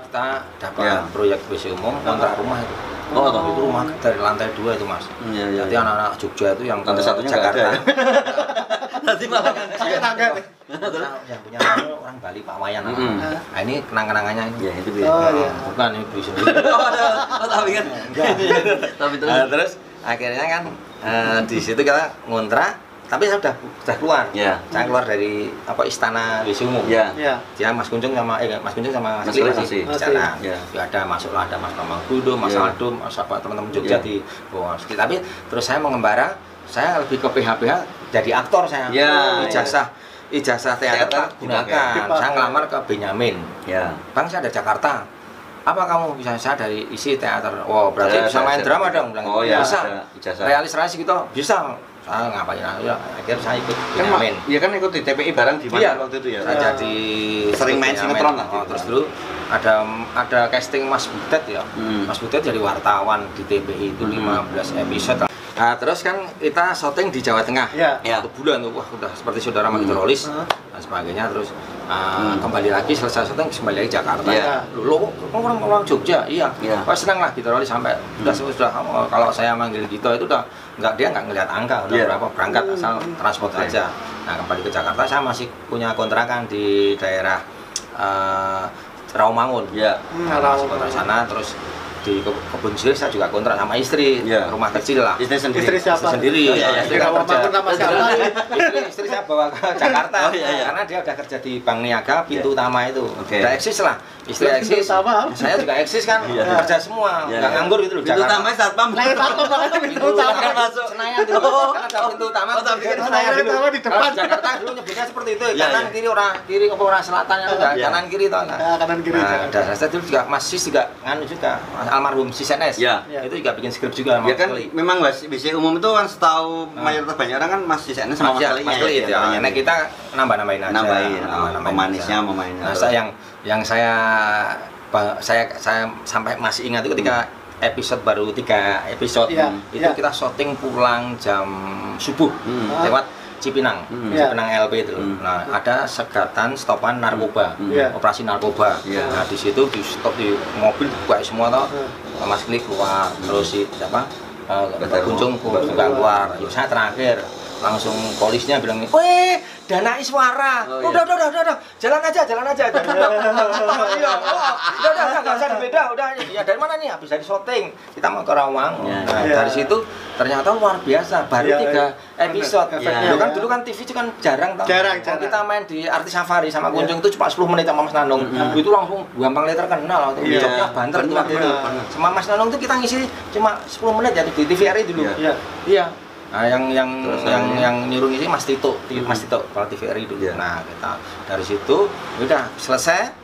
kita dapat proyek WC umum kontrak rumah itu. Itu rumah dari lantai 2 itu Mas. Jadi anak-anak Jogja itu yang lantai satunya Jakarta. Nanti malah tangga. Yang punya orang Bali Pak Wayan. Nah ini kenang-kenangannya ini. Ya itu Bukan ini beli sendiri. tapi kan. Tapi terus akhirnya kan di situ kita ngontrak. Tapi saya sudah keluar. Saya keluar dari istana WC umum. Dia Mas Kunjung sama Mas Kli masih bicara. Ya ada masuklah ada Mas Bambang Gudo, Mas Aldo, Mas apa teman-teman Jogja di bawah. Tapi terus saya mengembara, saya lebih ke PH jadi aktor saya. Ijazah teater gunakan. Saya ngelamar ke Benyamin. Bang saya dari Jakarta. Apa kamu bisa? Saya dari isi teater. Oh berarti bisa main drama dong. Bisa. Realisasi gitu bisa. Saya ngapain aja, akhirnya saya ikut Benyamin. Iya kan ikut di TPI bareng di mana waktu itu ya? Saya jadi sering main sinetron lah. Terus dulu ada casting Mas Butet ya. Mas Butet jadi wartawan di TPI itu 15 episode. Nah, terus kan kita syuting di Jawa Tengah. Satu bulan tuh, wah udah seperti saudara Magitrolis dan sebagainya. Terus kembali lagi selesai syuting kembali lagi Jakarta. Lo orang Jogja, iya. Wah senang lah Gitrolis sampai sudah kalau saya manggil Gito itu udah dia nggak ngelihat angka udah berapa berangkat asal transport aja. Nah kembali ke Jakarta saya masih punya kontrakan di daerah Rawamangun. Masih kontrak sana terus di Kebun Sirih saya juga kontrak sama istri rumah kecil lah. Istri siapa? Sendiri. Istri kan kerja. Istri saya bawa ke Jakarta karena dia udah kerja di Bank Niaga pintu utama itu. Udah eksis lah. Istri eksis. Saya juga eksis kan. Kerja semua. Nggak nganggur gitu loh. Pintu utama satpam. Pintu utama masuk Senayan dulu. Kan ada pintu utama. Senayan utama di depan. Jakarta dulu nyebutnya seperti itu. Kanan kiri orang selatan yang udah kanan kiri toh. Kanan kiri. Nah, saya dulu juga masih juga nganu juga almarhum si SNS. Itu juga bikin skrip juga sama kan memang WC umum itu kan setahu mayoritas banyak orang kan Mas SNS sama Mas Kli ya. Nah, kita nambah-nambahin aja. Nambahin pemanisnya memainnya. Nah, yang saya sampai masih ingat itu ketika episode baru 3 episode itu kita syuting pulang jam subuh lewat Cipinang, Cipinang LP itu. Nah, ada segatan stopan narkoba, operasi narkoba. Nah, di situ di stop di mobil buka semua toh. Mas Kli keluar, terus si Kunjung juga keluar. Saya terakhir langsung polisnya bilang, "Weh, Dana Iswara. Udah, jalan aja. Iya, udah, nggak usah dibeda, udah. Ya dari mana nih? Habis dari syuting, kita mau ke Rawang. Nah, dari situ ternyata luar biasa. Baru 3 episode. Dulu kan TV itu kan jarang. Kita main di Artis Safari sama Kunjung itu cuma 10 menit sama Mas Nanung. Itu langsung gampang terkenal. Jobnya banter itu waktu itu. Sama Mas Nanung itu kita ngisi cuma 10 menit ya di TVRI dulu. Iya. Nah, yang nyuruh ini Mas Tito kalau TVRI dulu. Nah, kita dari situ udah selesai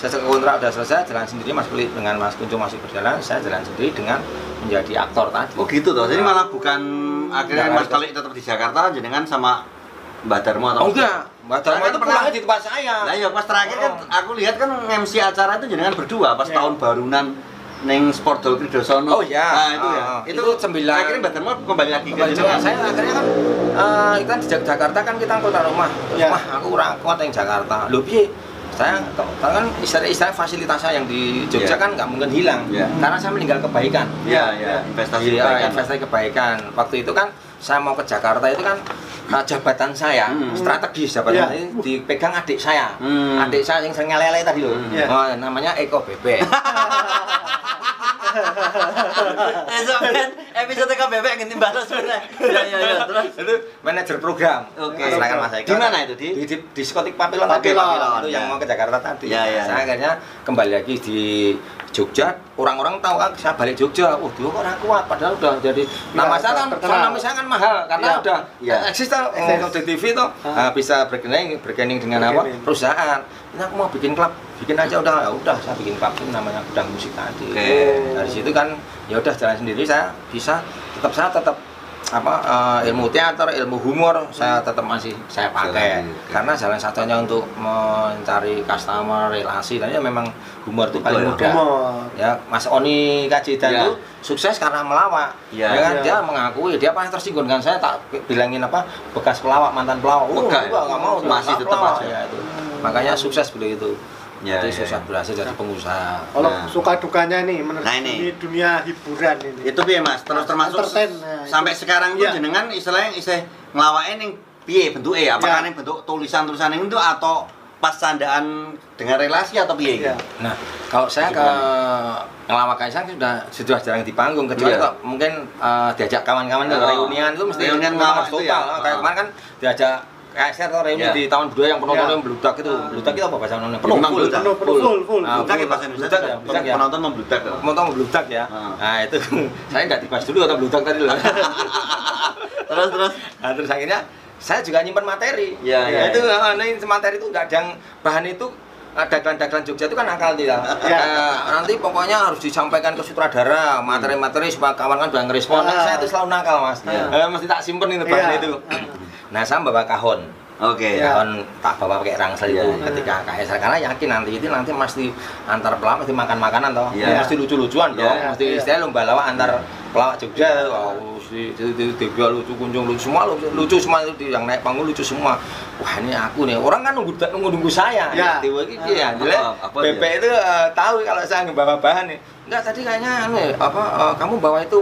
kontrak udah selesai, jalan sendiri Mas Kli dengan Mas Kunjung masih berjalan, saya jalan sendiri dengan menjadi aktor tadi. Oh gitu toh. Jadi malah bukan akhirnya Mas Kli tetap di Jakarta jenengan sama Mbak Darmo atau enggak. Mbak Darmo itu pulang di tempat saya. Nah, ya pas terakhir kan aku lihat kan MC acara itu jenengan berdua pas tahun barunan neng Sport Hall Kridosono. Oh ya. Nah, itu ya. Itu 9. Akhirnya Mbak Darmo kembali lagi ke Jakarta. Saya akhirnya kan di Jakarta kan kita kontrak rumah. Mah aku ora kuat yang Jakarta. Lho piye? Saya kan istilah fasilitasnya yang di Jogja kan nggak mungkin hilang. Karena saya meninggal kebaikan. Investasi kebaikan. Waktu itu kan saya mau ke Jakarta itu kan jabatan saya strategis jabatan ini dipegang adik saya. Adik saya yang sering ngelele tadi loh. Namanya Eko Bebek. Sampean episode KBBM ganti balas sebenarnya. Ya. Terus itu manajer program. Oke. Silakan Mas Eko. Di mana itu di diskotik Papilon Papilon, itu yang ya. mau ke Jakarta tadi. Ya. Saya akhirnya kembali lagi di Jogja. Orang-orang tahu kan saya balik Jogja. Dulu kok orang kuat padahal udah jadi nama saya kan nama saya kan mahal karena udah eksis tuh di TV tuh bisa bergening dengan apa perusahaan. Ini aku mau bikin klub, bikin aja udah saya bikin klub itu namanya Gudang Musik tadi. Dari situ kan ya udah jalan sendiri saya tetap ilmu teater, ilmu humor saya tetap masih saya pakai karena jalan satunya untuk mencari customer relasi dan ya memang humor itu paling mudah. Ya Mas Oni Kajidan itu sukses karena melawak. Kan dia mengakui dia pernah tersinggung dengan saya tak bilangin bekas pelawak mantan pelawak. Enggak mau masih tetap aja. Ya, itu. Makanya sukses beliau itu. Jadi sukses berhasil jadi pengusaha. Kalau suka dukanya nih ini dunia hiburan ini. Itu piye Mas? Terus termasuk sampai sekarang tuh jenengan istilahnya ngelawake ning piye bentuke? Apakah ning bentuk tulisan-tulisan itu atau pas sandaan dengan relasi atau piye? Nah, kalau saya ke ngelawak Kaisang sudah jarang di panggung kecuali kok mungkin diajak kawan-kawan reunian itu mesti reunian ngelawak total. Kayak kemarin kan diajak Kaiser atau reuni di tahun kedua yang penontonnya membludak itu. Membludak itu apa bahasa Indonesia? Full. Bludak ya bahasa Indonesia. Penonton membludak. Penonton membludak ya. Nah, itu saya enggak dibahas dulu atau bludak tadi loh. Terus. Nah, terus akhirnya saya juga nyimpan materi. Itu materi itu enggak ada yang bahan itu dagelan-dagelan Jogja itu kan akal tidak. Nanti pokoknya harus disampaikan ke sutradara materi-materi supaya kawan kan bisa ngerespon. Saya itu selalu nakal Mas. Mesti tak simpen itu bahan itu. Nah, saya bawa kahon. Kahon tak bawa pakai rangsel itu ketika KSR karena yakin nanti mesti antar pelawak mesti makan makanan toh. Mesti lucu-lucuan dong. Mesti istilah lomba lawak antar pelawak Jogja. Dia lucu, kunjung lucu semua itu yang naik panggung lucu semua. Wah, ini aku nih. Orang kan nunggu saya. Dewa iki ya. BP itu tahu kalau saya ngebawa bahan nih. Enggak, tadi kayaknya kamu bawa itu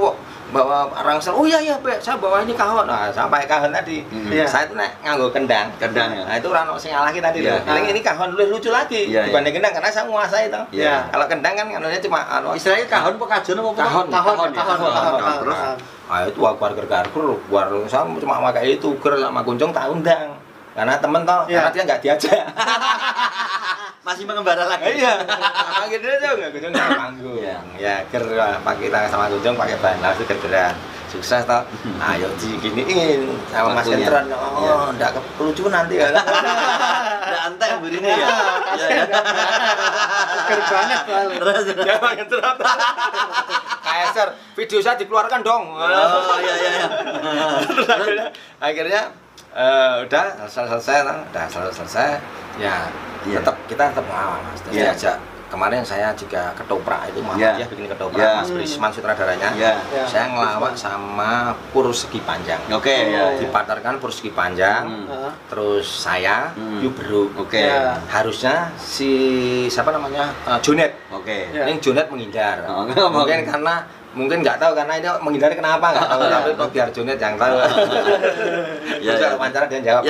bawa rangsel. Oh iya Pak, saya bawa ini kahon. Nah, sampai kahon tadi. Saya itu nganggo kendang. Nah, itu ora ono sing ngalahke tadi lho. Ini kahon lucu lagi dibanding kendang karena saya nguasai itu. Kalau kendang kan anunya cuma istilahnya kahon apa kajon apa kahon. Terus itu aku garger-garger, saya cuma pakai itu ger sama kuncung tak undang. Karena temen toh, karena dia nggak diajak. Masih mengembara lagi. Iya. Akhirnya dia kuncung nggak panggung. Ya ger pakai tangan sama kuncung pakai bahan langsung gergeran. Sukses toh. Ayo diginiin sama Mas Entran. Oh, nggak lucu nanti ya. Nggak antek burine ya. Ger banget soalnya. Terus jangan Entran. KSR video saya dikeluarkan dong. Iya. Akhirnya udah selesai ya kita tetap melawan Mas. Terus diajak kemarin saya juga ketoprak itu Muhammadiyah bikin ketoprak Mas Prisman sutradaranya. Saya ngelawak sama Pur Segi Panjang. Dipatarkan Pur Segi Panjang. Terus saya Yubro. Harusnya si siapa namanya Jonet. Yang Jonet menghindar. Mungkin nggak tahu karena itu menghindari kenapa nggak tahu tapi kok biar Jonet yang tahu. Bisa wawancara dia jawab.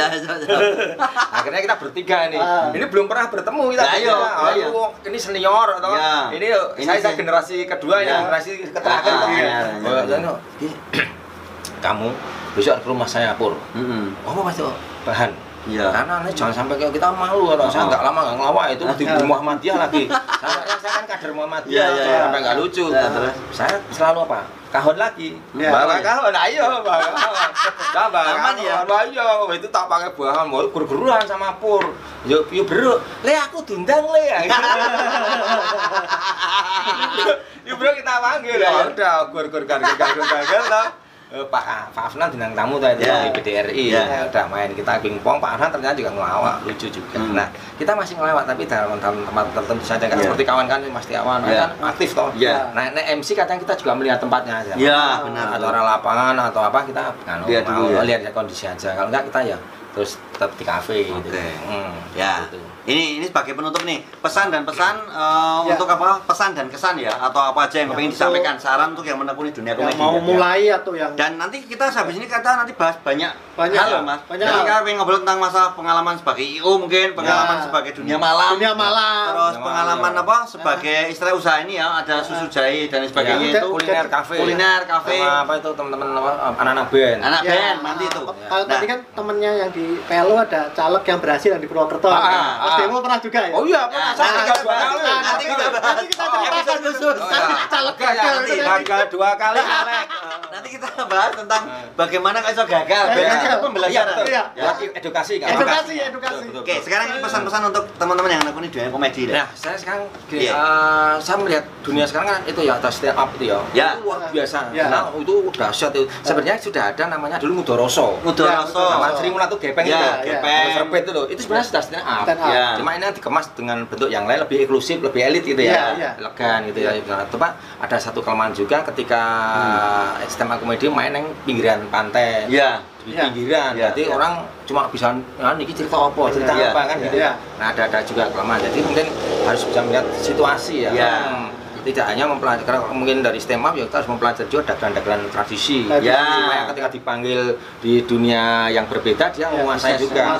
Akhirnya kita bertiga nih. Ini belum pernah bertemu kita. Ini senior atau ini saya generasi kedua yang generasi ketiga. Kamu besok ke rumah saya Pur. Oh pasti bahan. Karena jangan sampai kita malu kalau saya nggak lama nggak ngelawak itu di Muhammadiyah lagi. Saya kan kader Muhammadiyah sampai nggak lucu. Saya selalu kahon lagi. Bawa kahon, ayo bawa kahon. Coba aman ya. Ayo itu tak pakai bahan mau gur-guruan sama Pur. Yuk bro, aku diundang Yuk bro kita panggil. Udah gur-gur Pak Afnan bintang tamu tadi di PDRI udah main kita pingpong. Pak Afnan ternyata juga ngelawak lucu juga. Nah kita masih ngelawak tapi dalam tempat tertentu saja kan seperti kawan kan Mas Tiawan kan aktif toh. Nah MC kadang kita juga melihat tempatnya aja. Benar. Atau orang lapangan atau apa kita lihat kondisi aja. Kalau enggak kita ya terus tetap di kafe gitu. Ini sebagai penutup nih. pesan dan pesan untuk apa? Pesan dan kesan ya, atau apa aja yang pengen disampaikan, saran untuk yang menekuni dunia komedi. Mau mulai atau yang dan nanti kita habis ini nanti bahas banyak hal loh Mas. Banyak Jadi hal. kita pengen ngobrol tentang masa pengalaman sebagai IO mungkin, pengalaman sebagai dunia malam. Terus pengalaman apa sebagai istilah usaha ini ya, ada susu jahe dan sebagainya itu. Kuliner kafe. Sama apa itu teman-teman anak-anak band. Anak band nanti itu. Kalau tadi kan temennya yang di PLO ada caleg yang berhasil yang di Purwokerto. Mas Dewo pernah juga ya? Oh iya, pernah. Saya tinggal 2 kali. Nanti kita bahas episode khusus. Caleg gagal 2 kali. Nanti kita bahas tentang bagaimana kaiso gagal. Itu pembelajaran. Edukasi. Edukasi. Oke, sekarang ini pesan-pesan untuk teman-teman yang menekuni dunia komedi deh. Nah, saya sekarang saya melihat dunia sekarang kan itu ya ada stand up itu ya. Itu luar biasa. Nah, itu dahsyat itu. Sebenarnya sudah ada namanya dulu Mudoroso. Sama Sri Mulatu Gepeng itu. Gepeng. Serbet itu loh. Itu sebenarnya sudah stand up. Cuma ini dikemas dengan bentuk yang lain lebih eksklusif, lebih elit gitu ya. Elegan gitu ya. Coba ada satu kelemahan juga ketika stand up komedi main yang pinggiran pantai. Di pinggiran. Jadi orang cuma bisa niki cerita apa kan gitu. Nah, ada juga kelemahan. Jadi mungkin harus bisa melihat situasi ya. Tidak hanya mempelajari, karena mungkin dari stand up ya kita harus mempelajari juga dagelan-dagelan tradisi. Supaya ketika dipanggil di dunia yang berbeda dia menguasai juga.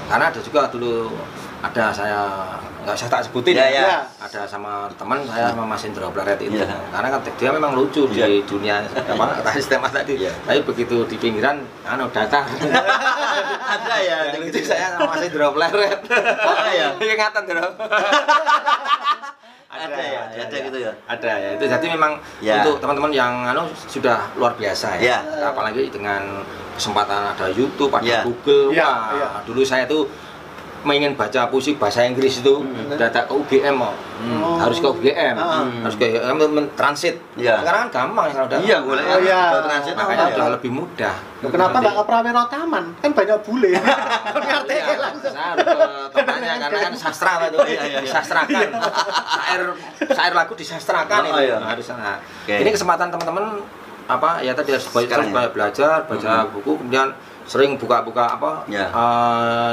Karena ada juga dulu ada saya nggak saya tak sebutin ada sama teman saya sama Mas Indra Blaret itu karena kan dia memang lucu di dunia apa stand up tadi tapi begitu di pinggiran datar ada ya yang lucu saya sama Mas Indra Blaret ingatan Bro. ada gitu ya. Ada ya. Itu jadi memang untuk teman-teman yang sudah luar biasa ya. Apalagi dengan kesempatan ada YouTube, ada Google. Dulu saya tuh ingin baca puisi bahasa Inggris itu datang ke UGM harus ke UGM harus ke transit sekarang kan gampang ya kalau udah transit makanya udah lebih mudah. Kenapa nggak ke Prawiro Taman? Kan banyak bule. Saya harus ke tempatnya karena kan sastra itu disastrakan syair lagu disastrakan itu harus sana. Ini kesempatan teman-teman apa ya tadi harus banyak belajar baca buku kemudian sering buka-buka apa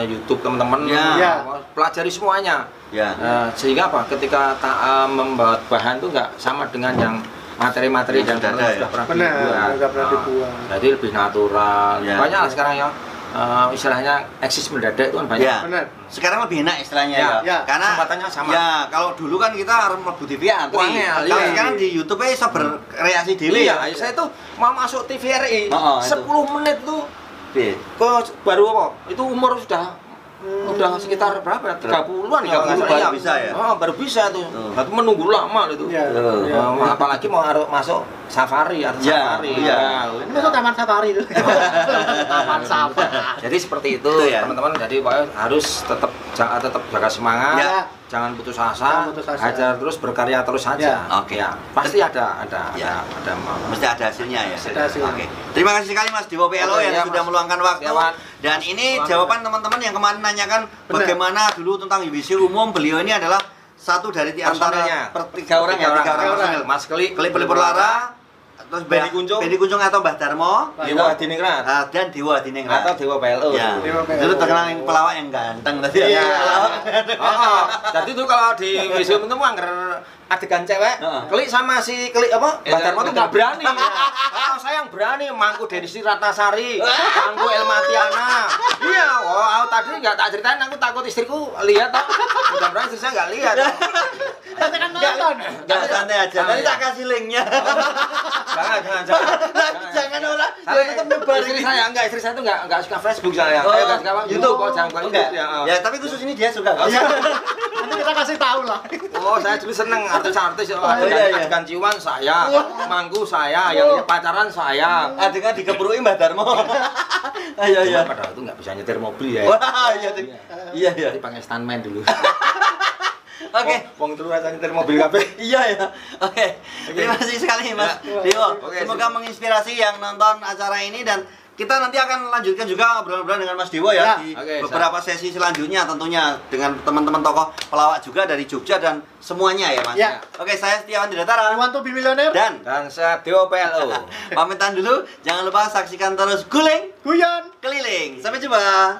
YouTube teman-teman pelajari semuanya sehingga apa ketika membuat bahan itu nggak sama dengan yang materi-materi yang sudah pernah dibuat jadi lebih natural banyak lah sekarang ya istilahnya eksis mendadak itu kan banyak sekarang lebih enak istilahnya karena kesempatannya sama kalau dulu kan kita harus mlebu TV antri kalau sekarang di YouTube bisa berkreasi dewe saya tuh mau masuk TVRI 10 menit tuh baru apa? Itu umur sudah sekitar berapa? 30-an ya baru bisa ya? Baru bisa tuh. Berarti menunggu lama itu. Apalagi mau masuk safari atau safari. Masuk taman safari itu. Taman safari. Jadi seperti itu teman-teman. Jadi harus tetap jaga semangat. Jangan putus asa, hajar terus berkarya terus saja. Pasti ada mesti ada hasilnya ya. Terima kasih sekali Mas Dewo PLO yang sudah meluangkan waktu. Dan ini jawaban teman-teman yang kemarin nanyakan bagaimana dulu tentang UBC umum. Beliau ini adalah satu dari antara tiga orang. Mas Keli Pelipur-Lara, terus Beni Kunjung atau Mbah Darmo, Dewa Hadiningrat, dan Dewa Hadiningrat atau Dewa PLO. Dulu terkenal yang pelawak yang ganteng tadi. Jadi itu kalau di museum itu angker adegan cewek, Keli sama si Keli apa? Mbah Darmo tuh nggak berani. Saya yang berani mangku Denisi Ratnasari, mangku Elmatiana. Iya, aku tadi nggak tak ceritain, aku takut istriku lihat. Mudah-mudahan istri saya nggak lihat. Saya kan nonton. Nggak santai aja. Nanti tak kasih linknya. Jangan olah. Tetap nyebar. Istri saya tuh nggak suka Facebook saya. Nggak suka YouTube, jangan buka YouTube. Ya, tapi khusus ini dia suka. Nanti kita kasih tahu lah. Saya dulu seneng artis-artis adegan ciuman saya, mangku saya, yang pacaran saya. Adegan dikeprui Mbah Darmo. Iya. Padahal itu nggak bisa nyetir mobil ya. Wah, iya. Jadi pakai stuntman dulu. Oke. Wong telu aja nyetir mobil kabeh. Iya. Oke. Terima kasih sekali Mas Dewo. Semoga menginspirasi yang nonton acara ini dan kita nanti akan lanjutkan juga obrolan-obrolan dengan Mas Dewo ya di beberapa sesi selanjutnya tentunya dengan teman-teman tokoh pelawak juga dari Jogja dan semuanya ya Mas. Oke, saya Setiawan Didatara. Want to be millionaire dan saya Dewo PLO. Pamitan dulu, jangan lupa saksikan terus Guling Guyon Keliling. Sampai jumpa.